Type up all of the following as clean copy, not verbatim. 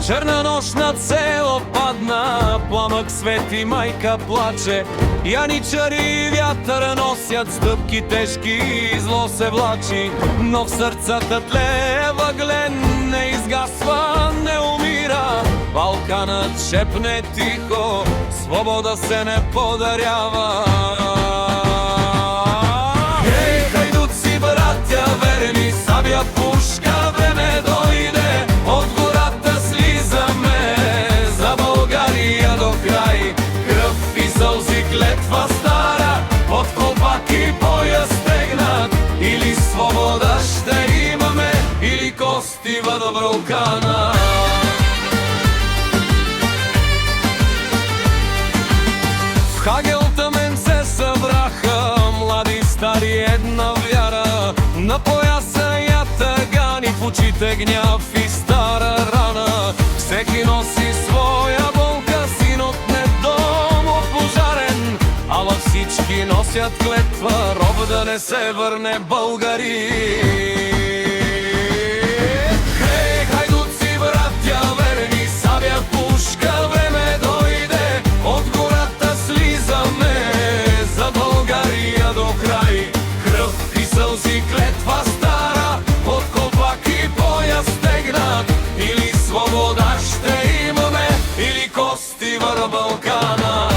Черна нощ над село падна, пламък свети, майка плаче. Яничари вятъра носят стъпки тежки, зло се влачи. Но в сърцата тлее въглен, не изгасва, не умира. Балканът шепне тихо, свобода се не подарява. Хей, хайдуци, братя верни, сабя, пушка, време дойде. От гората слизаме, за България до край. Кръв и сълзи, клетва стара, от колпак и пояс стегнат. Или свобода ще имаме, или кости въд Балкана. В Хагел тъмен се събраха млади стари, една вяра. На пояса ятагани, в очите гняв и стара рана. Всеки носи своя болка, синът не домо пожарен. Ала всички носят клетва, роб да не се върне българи. Хей, хайдуци, братя верни, сабя, пушка, време дойде. От гората слизаме, за България до край. Кръв и сълзи, клетва стара, от колпак и пояс стегнат. Или свобода ще имаме, или кости вър Балкана.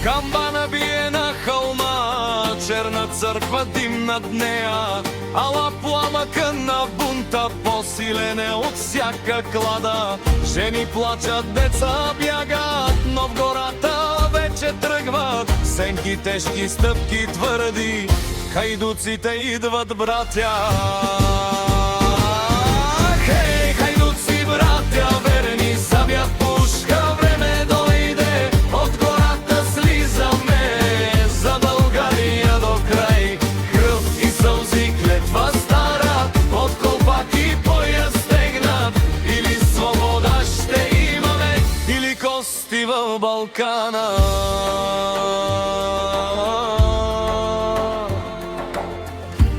Камбана бие на хълма, черна църква, дим над нея. Ала пламъка на бунта по-силен е от всяка клада. Жени плачат, деца бягат, но в гората вече тръгват. Сенки, тежки, стъпки твърди, хайдуците идват, братя. Хей, хайдуци, братя верни, сабя, пушка, време дойде. От гората слизаме, за България до край. Кръв и сълзи, клетва стара, от колпак и пояс стегнат. Или свобода ще имаме, или кости в Балкана.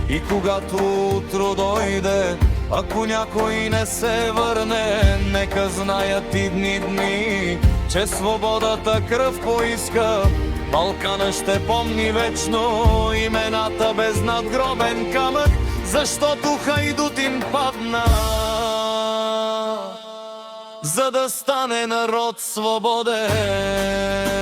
И когато утро дойде, ако някой не се върне, нека знаят идни дни, че свободата кръв поиска. Балкана ще помни вечно имената без надгробен камък, защото хайдут им падна, за да стане народ свободен.